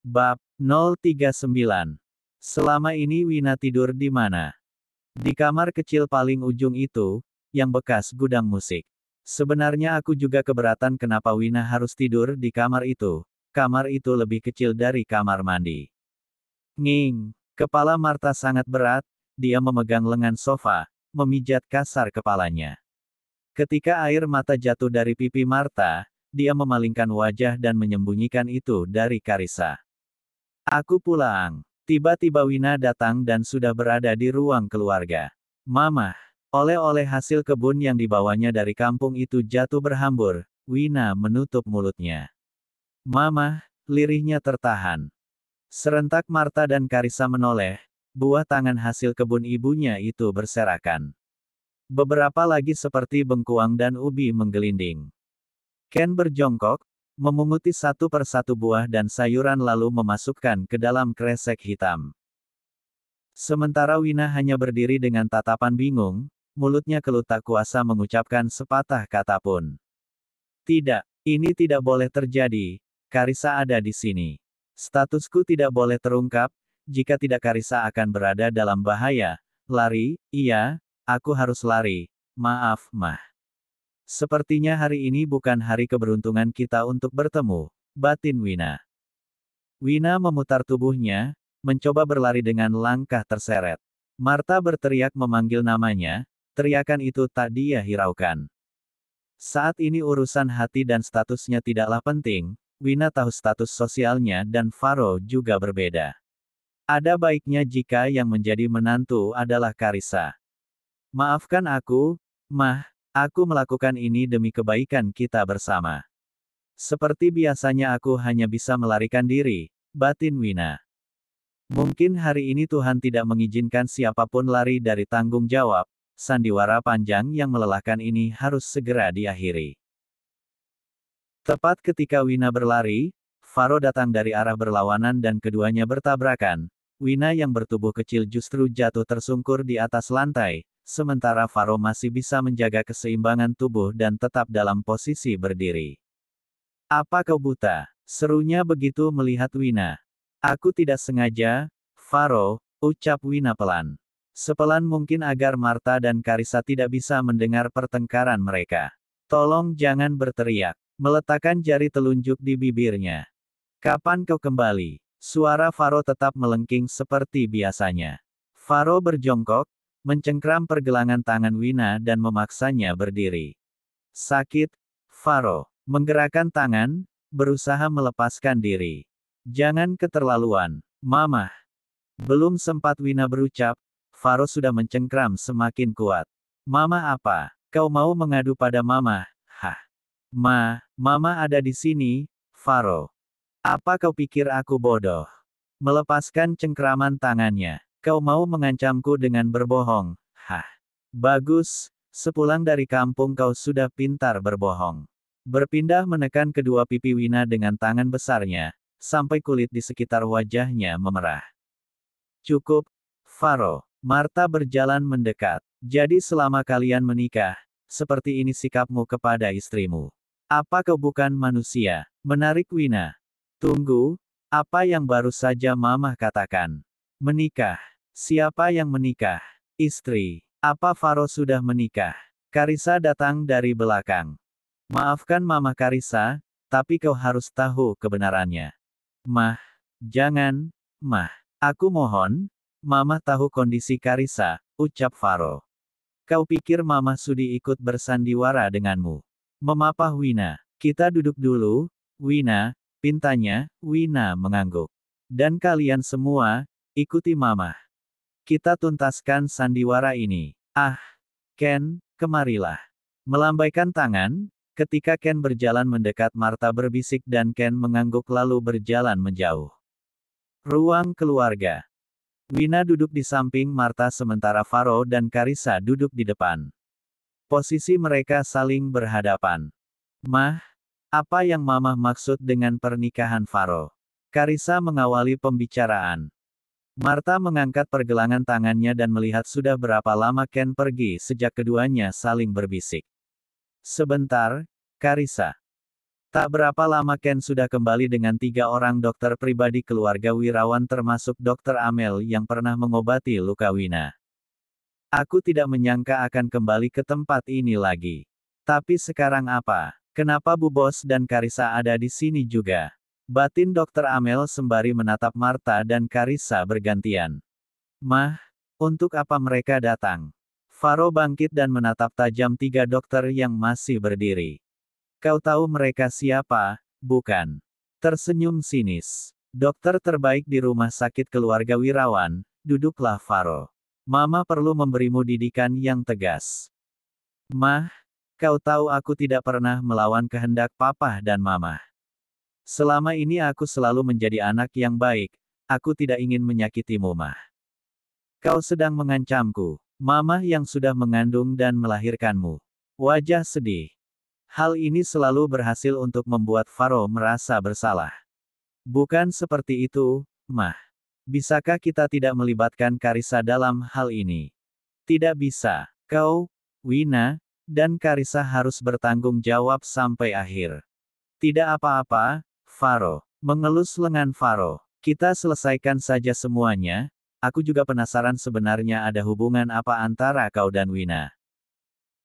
Bab 039. Selama ini Wina tidur di mana? Di kamar kecil paling ujung itu, yang bekas gudang musik. Sebenarnya aku juga keberatan kenapa Wina harus tidur di kamar itu. Kamar itu lebih kecil dari kamar mandi. Nging. Kepala Marta sangat berat, dia memegang lengan sofa, memijat kasar kepalanya. Ketika air mata jatuh dari pipi Marta, dia memalingkan wajah dan menyembunyikan itu dari Karissa. Aku pulang. Tiba-tiba Wina datang dan sudah berada di ruang keluarga. Mama. Oleh-oleh hasil kebun yang dibawanya dari kampung itu jatuh berhambur. Wina menutup mulutnya. Mama, lirihnya tertahan. Serentak Marta dan Karissa menoleh. Buah tangan hasil kebun ibunya itu berserakan. Beberapa lagi seperti bengkuang dan ubi menggelinding. Ken berjongkok, memunguti satu persatu buah dan sayuran lalu memasukkan ke dalam kresek hitam. Sementara Wina hanya berdiri dengan tatapan bingung, mulutnya keluh tak kuasa mengucapkan sepatah kata pun. Tidak, ini tidak boleh terjadi, Karissa ada di sini. Statusku tidak boleh terungkap, jika tidak Karissa akan berada dalam bahaya. Lari, iya, aku harus lari, maaf, Mah. Sepertinya hari ini bukan hari keberuntungan kita untuk bertemu, batin Wina. Wina memutar tubuhnya, mencoba berlari dengan langkah terseret. Marta berteriak memanggil namanya, teriakan itu tak dia hiraukan. Saat ini urusan hati dan statusnya tidaklah penting, Wina tahu status sosialnya dan Faro juga berbeda. Ada baiknya jika yang menjadi menantu adalah Karissa. Maafkan aku, Mah. Aku melakukan ini demi kebaikan kita bersama. Seperti biasanya aku hanya bisa melarikan diri, batin Wina. Mungkin hari ini Tuhan tidak mengizinkan siapapun lari dari tanggung jawab, sandiwara panjang yang melelahkan ini harus segera diakhiri. Tepat ketika Wina berlari, Faro datang dari arah berlawanan dan keduanya bertabrakan. Wina yang bertubuh kecil justru jatuh tersungkur di atas lantai, sementara Faro masih bisa menjaga keseimbangan tubuh dan tetap dalam posisi berdiri. Apa kau buta? Serunya begitu melihat Wina. Aku tidak sengaja, Faro, ucap Wina pelan. Sepelan mungkin agar Marta dan Karissa tidak bisa mendengar pertengkaran mereka. Tolong jangan berteriak. Meletakkan jari telunjuk di bibirnya. Kapan kau kembali? Suara Faro tetap melengking seperti biasanya. Faro berjongkok, mencengkram pergelangan tangan Wina dan memaksanya berdiri. Sakit, Faro. Menggerakkan tangan, berusaha melepaskan diri. Jangan keterlaluan, Mama. Belum sempat Wina berucap, Faro sudah mencengkram semakin kuat. Mama apa? Kau mau mengadu pada Mama? Hah. Mama ada di sini, Faro. Apa kau pikir aku bodoh? Melepaskan cengkraman tangannya. Kau mau mengancamku dengan berbohong? Hah. Bagus, sepulang dari kampung kau sudah pintar berbohong. Berpindah menekan kedua pipi Wina dengan tangan besarnya, sampai kulit di sekitar wajahnya memerah. Cukup, Faro. Marta berjalan mendekat. Jadi selama kalian menikah, seperti ini sikapmu kepada istrimu. Apa kau bukan manusia? Menarik Wina. Tunggu, apa yang baru saja Mama katakan? Menikah. Siapa yang menikah? Istri. Apa Faro sudah menikah? Karissa datang dari belakang. Maafkan Mama Karissa, tapi kau harus tahu kebenarannya. Mah. Jangan, Mah. Aku mohon, Mama tahu kondisi Karissa, ucap Faro. Kau pikir Mama sudi ikut bersandiwara denganmu? Memapah Wina. Kita duduk dulu, Wina, pintanya. Wina mengangguk. Dan kalian semua, ikuti Mama. Kita tuntaskan sandiwara ini. Ah, Ken, kemarilah. Melambaikan tangan, ketika Ken berjalan mendekat Marta berbisik dan Ken mengangguk lalu berjalan menjauh. Ruang keluarga. Wina duduk di samping Marta sementara Faro dan Karissa duduk di depan. Posisi mereka saling berhadapan. Mah, apa yang Mama maksud dengan pernikahan Faro? Karissa mengawali pembicaraan. Marta mengangkat pergelangan tangannya dan melihat sudah berapa lama Ken pergi sejak keduanya saling berbisik. Sebentar, Karissa. Tak berapa lama Ken sudah kembali dengan 3 orang dokter pribadi keluarga Wirawan termasuk Dokter Amel yang pernah mengobati luka Wina. Aku tidak menyangka akan kembali ke tempat ini lagi. Tapi sekarang apa? Kenapa Bu Bos dan Karissa ada di sini juga? Batin Dokter Amel sembari menatap Martha dan Karissa bergantian. Mah, untuk apa mereka datang? Faro bangkit dan menatap tajam 3 dokter yang masih berdiri. Kau tahu mereka siapa, bukan? Tersenyum sinis. Dokter terbaik di rumah sakit keluarga Wirawan, duduklah Faro. Mama perlu memberimu didikan yang tegas. Mah, kau tahu aku tidak pernah melawan kehendak papa dan mama. Selama ini aku selalu menjadi anak yang baik, aku tidak ingin menyakitimu mah. Kau sedang mengancamku, mama yang sudah mengandung dan melahirkanmu. Wajah sedih. Hal ini selalu berhasil untuk membuat Faro merasa bersalah. Bukan seperti itu, Mah. Bisakah kita tidak melibatkan Karissa dalam hal ini? Tidak bisa. Kau, Wina, dan Karissa harus bertanggung jawab sampai akhir. Tidak apa-apa, Faro. Mengelus lengan Faro. Kita selesaikan saja semuanya. Aku juga penasaran sebenarnya ada hubungan apa antara kau dan Wina.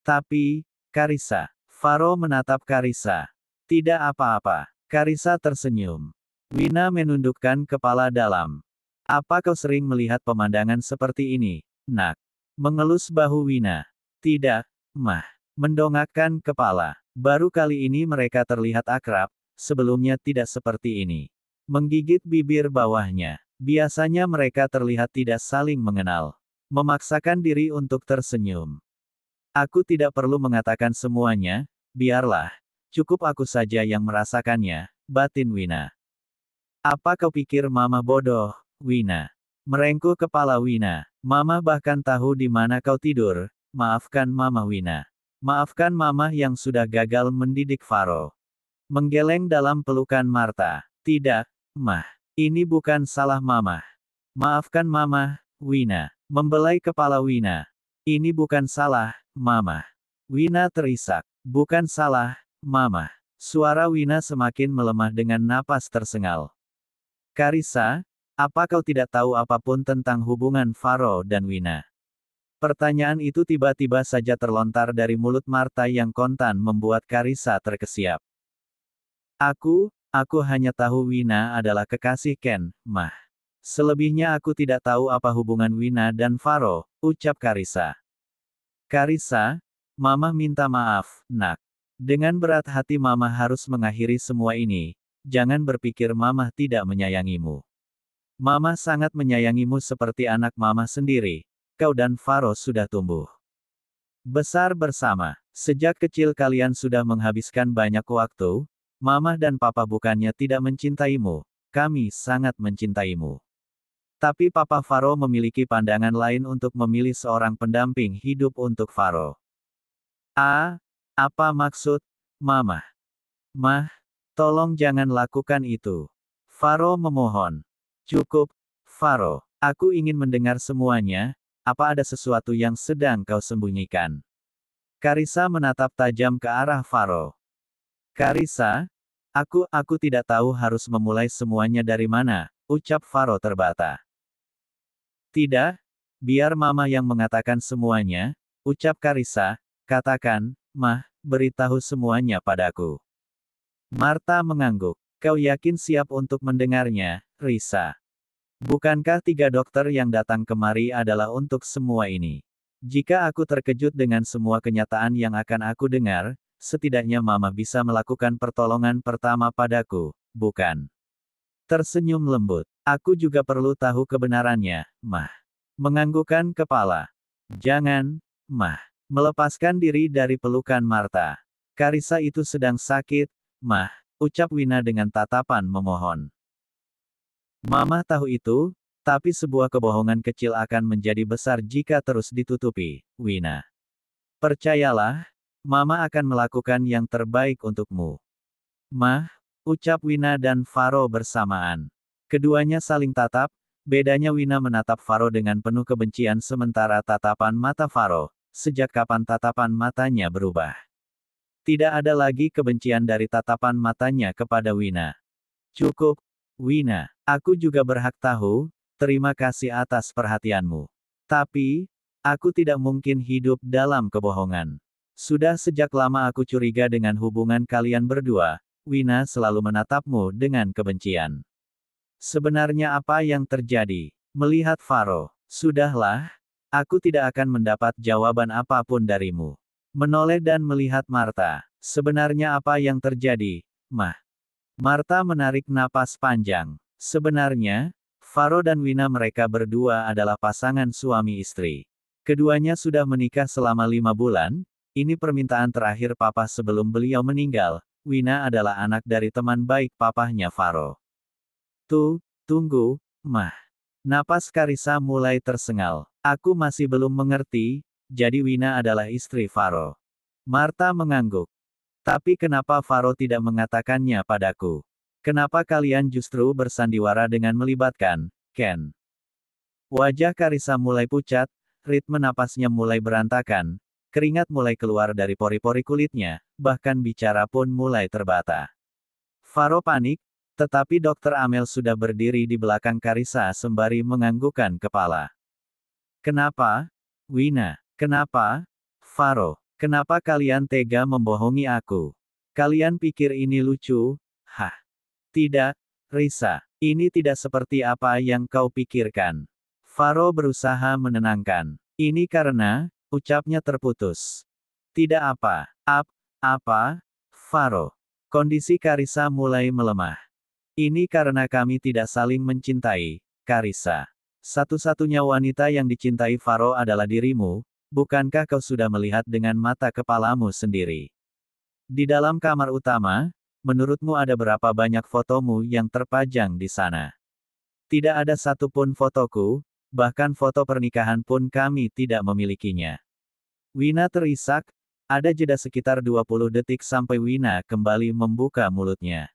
Tapi, Karissa. Faro menatap Karissa. Tidak apa-apa. Karissa tersenyum. Wina menundukkan kepala dalam. Apa kau sering melihat pemandangan seperti ini, nak? Mengelus bahu Wina. Tidak, Mah. Mendongakkan kepala. Baru kali ini mereka terlihat akrab, sebelumnya tidak seperti ini. Menggigit bibir bawahnya. Biasanya mereka terlihat tidak saling mengenal. Memaksakan diri untuk tersenyum. Aku tidak perlu mengatakan semuanya, biarlah, cukup aku saja yang merasakannya, batin Wina. Apa kau pikir mama bodoh, Wina? Merengkuh kepala Wina. Mama bahkan tahu di mana kau tidur, maafkan mama Wina. Maafkan mama yang sudah gagal mendidik Faro. Menggeleng dalam pelukan Martha. Tidak, Mah. Ini bukan salah mama. Maafkan mama, Wina. Membelai kepala Wina. Ini bukan salah, mama. Wina terisak. Bukan salah, mama. Suara Wina semakin melemah dengan napas tersengal. Karissa, apa kau tidak tahu apapun tentang hubungan Faro dan Wina? Pertanyaan itu tiba-tiba saja terlontar dari mulut Martha yang kontan membuat Karissa terkesiap. Aku hanya tahu Wina adalah kekasih Ken, Mah. Selebihnya aku tidak tahu apa hubungan Wina dan Faro, ucap Karissa. Karissa, Mama minta maaf, nak. Dengan berat hati Mama harus mengakhiri semua ini, jangan berpikir Mama tidak menyayangimu. Mama sangat menyayangimu seperti anak Mama sendiri, kau dan Faro sudah tumbuh besar bersama. Sejak kecil kalian sudah menghabiskan banyak waktu, Mama dan Papa bukannya tidak mencintaimu, kami sangat mencintaimu. Tapi Papa Faro memiliki pandangan lain untuk memilih seorang pendamping hidup untuk Faro. Apa maksud, Mama? Mah, tolong jangan lakukan itu. Faro memohon. Cukup, Faro. Aku ingin mendengar semuanya, apa ada sesuatu yang sedang kau sembunyikan? Karissa menatap tajam ke arah Faro. Karissa, aku tidak tahu harus memulai semuanya dari mana, ucap Faro terbata. Tidak, biar Mama yang mengatakan semuanya, ucap Karissa, katakan, Mah, beritahu semuanya padaku. Martha mengangguk. Kau yakin siap untuk mendengarnya, Risa? Bukankah 3 dokter yang datang kemari adalah untuk semua ini? Jika aku terkejut dengan semua kenyataan yang akan aku dengar, setidaknya Mama bisa melakukan pertolongan pertama padaku, bukan? Tersenyum lembut. Aku juga perlu tahu kebenarannya, Mah. Menganggukkan kepala. Jangan, Mah. Melepaskan diri dari pelukan Martha. Karissa itu sedang sakit, Mah, ucap Wina dengan tatapan memohon. Mama tahu itu, tapi sebuah kebohongan kecil akan menjadi besar jika terus ditutupi, Wina. Percayalah, Mama akan melakukan yang terbaik untukmu. Mah, ucap Wina dan Faro bersamaan. Keduanya saling tatap, bedanya Wina menatap Faro dengan penuh kebencian sementara tatapan mata Faro, sejak kapan tatapan matanya berubah? Tidak ada lagi kebencian dari tatapan matanya kepada Wina. Cukup, Wina. Aku juga berhak tahu, terima kasih atas perhatianmu. Tapi, aku tidak mungkin hidup dalam kebohongan. Sudah sejak lama aku curiga dengan hubungan kalian berdua, Wina selalu menatapmu dengan kebencian. Sebenarnya apa yang terjadi? Melihat Faro. Sudahlah, aku tidak akan mendapat jawaban apapun darimu. Menoleh dan melihat Martha. Sebenarnya apa yang terjadi, Mah? Martha menarik napas panjang. Sebenarnya, Faro dan Wina mereka berdua adalah pasangan suami istri. Keduanya sudah menikah selama 5 bulan, ini permintaan terakhir papa sebelum beliau meninggal. Wina adalah anak dari teman baik papahnya Faro. Tunggu, Mah. Napas Karissa mulai tersengal. Aku masih belum mengerti, jadi Wina adalah istri Faro. Martha mengangguk. Tapi kenapa Faro tidak mengatakannya padaku? Kenapa kalian justru bersandiwara dengan melibatkan Ken? Wajah Karissa mulai pucat, ritme napasnya mulai berantakan, keringat mulai keluar dari pori-pori kulitnya, bahkan bicara pun mulai terbata. Faro panik, tetapi Dr. Amel sudah berdiri di belakang Karissa sembari menganggukkan kepala. Kenapa? Wina. Kenapa? Faro. Kenapa kalian tega membohongi aku? Kalian pikir ini lucu? Hah? Tidak, Risa. Ini tidak seperti apa yang kau pikirkan. Faro berusaha menenangkan. Ini karena, ucapnya terputus. Tidak apa. Apa? Faro. Kondisi Karissa mulai melemah. Ini karena kami tidak saling mencintai, Karissa. Satu-satunya wanita yang dicintai Faro adalah dirimu, bukankah kau sudah melihat dengan mata kepalamu sendiri? Di dalam kamar utama, menurutmu ada berapa banyak fotomu yang terpajang di sana? Tidak ada satupun fotoku, bahkan foto pernikahan pun kami tidak memilikinya. Wina terisak, ada jeda sekitar 20 detik sampai Wina kembali membuka mulutnya.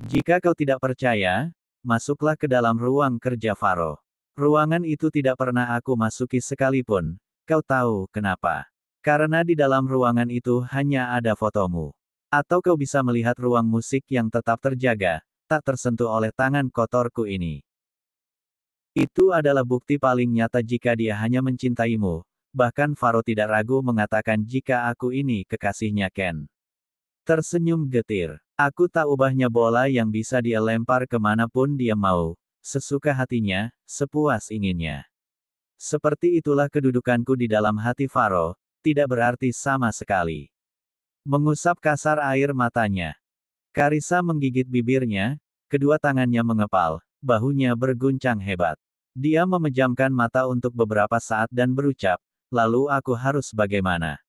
Jika kau tidak percaya, masuklah ke dalam ruang kerja Faro. Ruangan itu tidak pernah aku masuki sekalipun. Kau tahu kenapa? Karena di dalam ruangan itu hanya ada fotomu. Atau kau bisa melihat ruang musik yang tetap terjaga, tak tersentuh oleh tangan kotorku ini. Itu adalah bukti paling nyata jika dia hanya mencintaimu. Bahkan Faro tidak ragu mengatakan jika aku ini kekasihnya Ken. Tersenyum getir. Aku tak ubahnya bola yang bisa dia lempar kemanapun dia mau, sesuka hatinya, sepuas inginnya. Seperti itulah kedudukanku di dalam hati Faro, tidak berarti sama sekali. Mengusap kasar air matanya. Karissa menggigit bibirnya, kedua tangannya mengepal, bahunya berguncang hebat. Dia memejamkan mata untuk beberapa saat dan berucap, lalu aku harus bagaimana?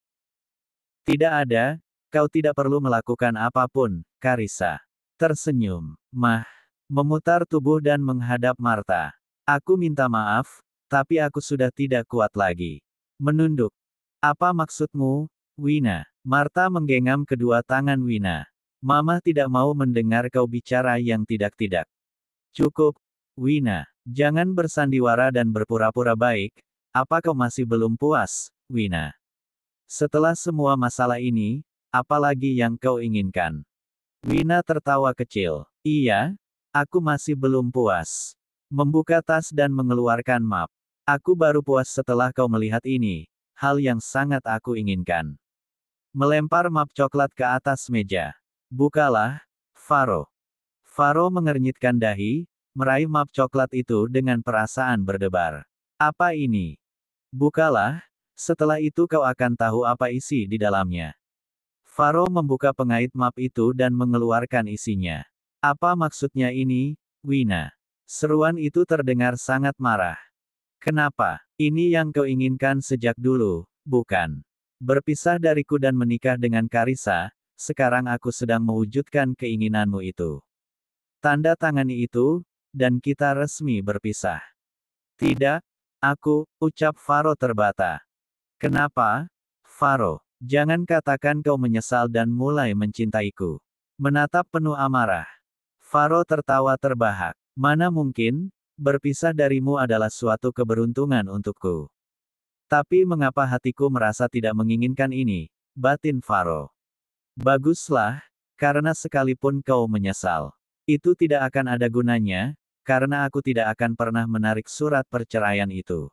Tidak ada, kau tidak perlu melakukan apapun, Karissa. Tersenyum. Mah. Memutar tubuh dan menghadap Martha. Aku minta maaf, tapi aku sudah tidak kuat lagi. Menunduk. Apa maksudmu, Wina? Martha menggenggam kedua tangan Wina. Mama tidak mau mendengar kau bicara yang tidak-tidak. Cukup, Wina. Jangan bersandiwara dan berpura-pura baik. Apa kau masih belum puas, Wina? Setelah semua masalah ini, apalagi yang kau inginkan? Wina tertawa kecil. Iya, aku masih belum puas. Membuka tas dan mengeluarkan map. Aku baru puas setelah kau melihat ini, hal yang sangat aku inginkan. Melempar map coklat ke atas meja. Bukalah, Faro. Faro mengernyitkan dahi, meraih map coklat itu dengan perasaan berdebar. Apa ini? Bukalah, setelah itu kau akan tahu apa isi di dalamnya. Faro membuka pengait map itu dan mengeluarkan isinya. Apa maksudnya ini, Wina? Seruan itu terdengar sangat marah. Kenapa? Ini yang kau inginkan sejak dulu, bukan? Berpisah dariku dan menikah dengan Karissa, sekarang aku sedang mewujudkan keinginanmu itu. Tanda tangani itu, dan kita resmi berpisah. Tidak, ucap Faro terbata. Kenapa, Faro? Jangan katakan kau menyesal dan mulai mencintaiku. Menatap penuh amarah. Faro tertawa terbahak. Mana mungkin, berpisah darimu adalah suatu keberuntungan untukku. Tapi mengapa hatiku merasa tidak menginginkan ini, batin Faro. Baguslah, karena sekalipun kau menyesal, itu tidak akan ada gunanya, karena aku tidak akan pernah menarik surat perceraian itu.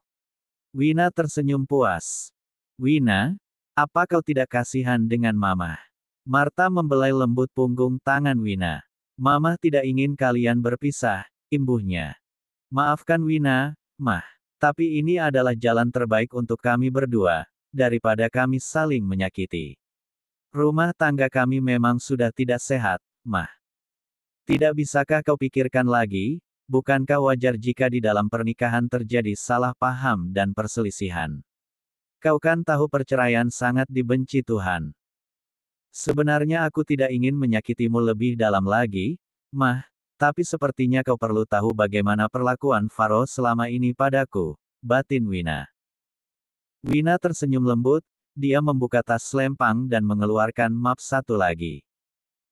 Wina tersenyum puas. Wina, apa kau tidak kasihan dengan Mama? Marta membelai lembut punggung tangan Wina. Mama tidak ingin kalian berpisah, imbuhnya. Maafkan Wina, Mah. Tapi ini adalah jalan terbaik untuk kami berdua, daripada kami saling menyakiti. Rumah tangga kami memang sudah tidak sehat, Mah. Tidak bisakah kau pikirkan lagi, bukankah wajar jika di dalam pernikahan terjadi salah paham dan perselisihan? Kau kan tahu perceraian sangat dibenci Tuhan. Sebenarnya aku tidak ingin menyakitimu lebih dalam lagi, Mah, tapi sepertinya kau perlu tahu bagaimana perlakuan Faro selama ini padaku, batin Wina. Wina tersenyum lembut, dia membuka tas selempang dan mengeluarkan map satu lagi.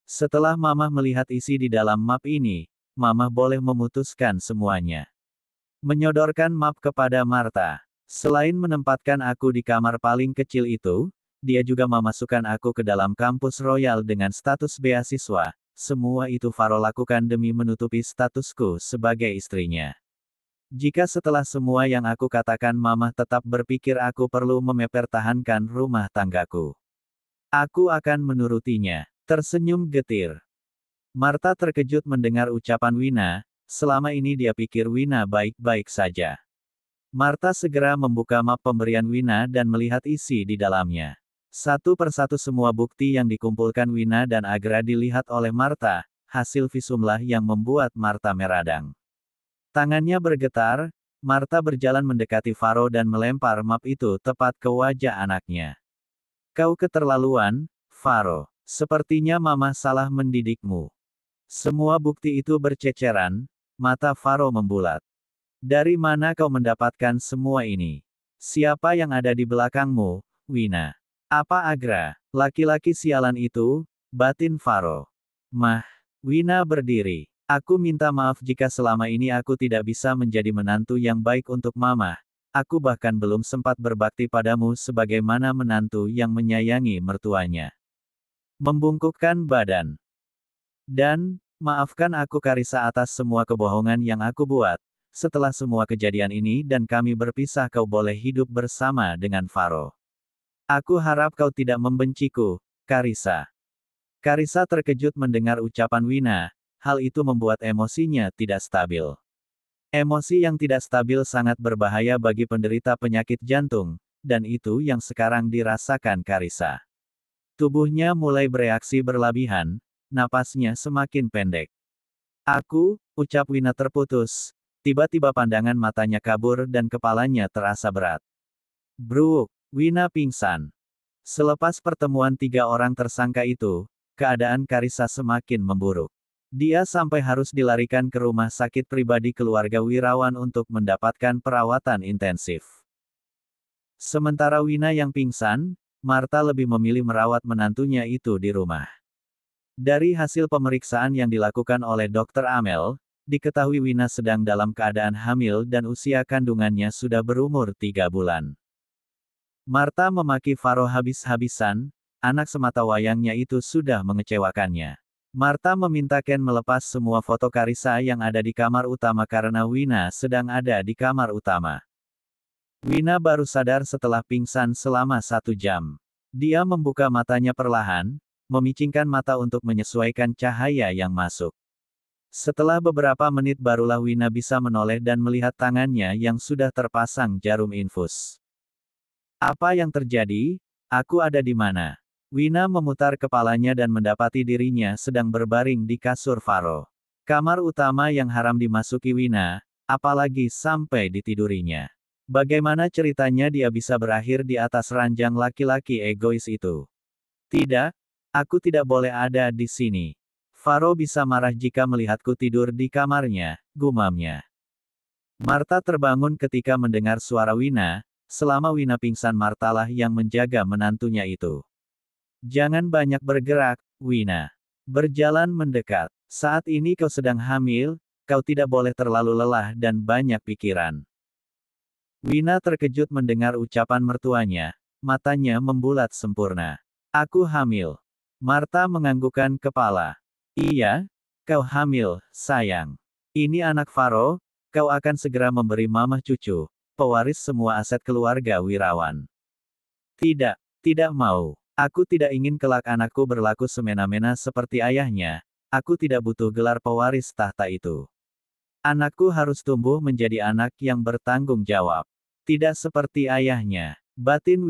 Setelah Mamah melihat isi di dalam map ini, Mamah boleh memutuskan semuanya. Menyodorkan map kepada Marta. Selain menempatkan aku di kamar paling kecil itu, dia juga memasukkan aku ke dalam kampus royal dengan status beasiswa. Semua itu Faro lakukan demi menutupi statusku sebagai istrinya. Jika setelah semua yang aku katakan Mamah tetap berpikir aku perlu mempertahankan rumah tanggaku, aku akan menurutinya. Tersenyum getir. Marta terkejut mendengar ucapan Wina, selama ini dia pikir Wina baik-baik saja. Marta segera membuka map pemberian Wina dan melihat isi di dalamnya. Satu persatu semua bukti yang dikumpulkan Wina dan Agra dilihat oleh Marta, hasil visumlah yang membuat Marta meradang. Tangannya bergetar, Marta berjalan mendekati Faro dan melempar map itu tepat ke wajah anaknya. Kau keterlaluan, Faro. Sepertinya Mama salah mendidikmu. Semua bukti itu berceceran, mata Faro membulat. Dari mana kau mendapatkan semua ini? Siapa yang ada di belakangmu, Wina? Apa Agra? Laki-laki sialan itu, batin Faro. Mah, Wina berdiri. Aku minta maaf jika selama ini aku tidak bisa menjadi menantu yang baik untuk Mama. Aku bahkan belum sempat berbakti padamu sebagaimana menantu yang menyayangi mertuanya. Membungkukkan badan. Dan, maafkan aku Karissa atas semua kebohongan yang aku buat. Setelah semua kejadian ini dan kami berpisah kau boleh hidup bersama dengan Faro. Aku harap kau tidak membenciku, Karissa. Karissa terkejut mendengar ucapan Wina, hal itu membuat emosinya tidak stabil. Emosi yang tidak stabil sangat berbahaya bagi penderita penyakit jantung, dan itu yang sekarang dirasakan Karissa. Tubuhnya mulai bereaksi berlebihan, napasnya semakin pendek. Ucap Wina terputus. Tiba-tiba pandangan matanya kabur dan kepalanya terasa berat. Bruk, Wina pingsan. Selepas pertemuan tiga orang tersangka itu, keadaan Karissa semakin memburuk. Dia sampai harus dilarikan ke rumah sakit pribadi keluarga Wirawan untuk mendapatkan perawatan intensif. Sementara Wina yang pingsan, Marta lebih memilih merawat menantunya itu di rumah. Dari hasil pemeriksaan yang dilakukan oleh Dr. Amel, diketahui Wina sedang dalam keadaan hamil dan usia kandungannya sudah berumur 3 bulan. Marta memaki Faro habis-habisan, anak semata wayangnya itu sudah mengecewakannya. Marta meminta Ken melepas semua foto Karissa yang ada di kamar utama karena Wina sedang ada di kamar utama. Wina baru sadar setelah pingsan selama 1 jam. Dia membuka matanya perlahan, memicingkan mata untuk menyesuaikan cahaya yang masuk. Setelah beberapa menit barulah Wina bisa menoleh dan melihat tangannya yang sudah terpasang jarum infus. Apa yang terjadi? Aku ada di mana? Wina memutar kepalanya dan mendapati dirinya sedang berbaring di kasur Faro. Kamar utama yang haram dimasuki Wina, apalagi sampai ditidurinya. Bagaimana ceritanya dia bisa berakhir di atas ranjang laki-laki egois itu? Tidak, aku tidak boleh ada di sini. Faro bisa marah jika melihatku tidur di kamarnya, gumamnya. Marta terbangun ketika mendengar suara Wina, selama Wina pingsan Martalah yang menjaga menantunya itu. Jangan banyak bergerak, Wina. Berjalan mendekat. Saat ini kau sedang hamil, kau tidak boleh terlalu lelah dan banyak pikiran. Wina terkejut mendengar ucapan mertuanya, matanya membulat sempurna. Aku hamil. Martha menganggukkan kepala. Iya, kau hamil, sayang. Ini anak Faro, kau akan segera memberi mamah cucu, pewaris semua aset keluarga Wirawan. Tidak, tidak mau. Aku tidak ingin kelak anakku berlaku semena-mena seperti ayahnya. Aku tidak butuh gelar pewaris tahta itu. Anakku harus tumbuh menjadi anak yang bertanggung jawab. Tidak seperti ayahnya. Batin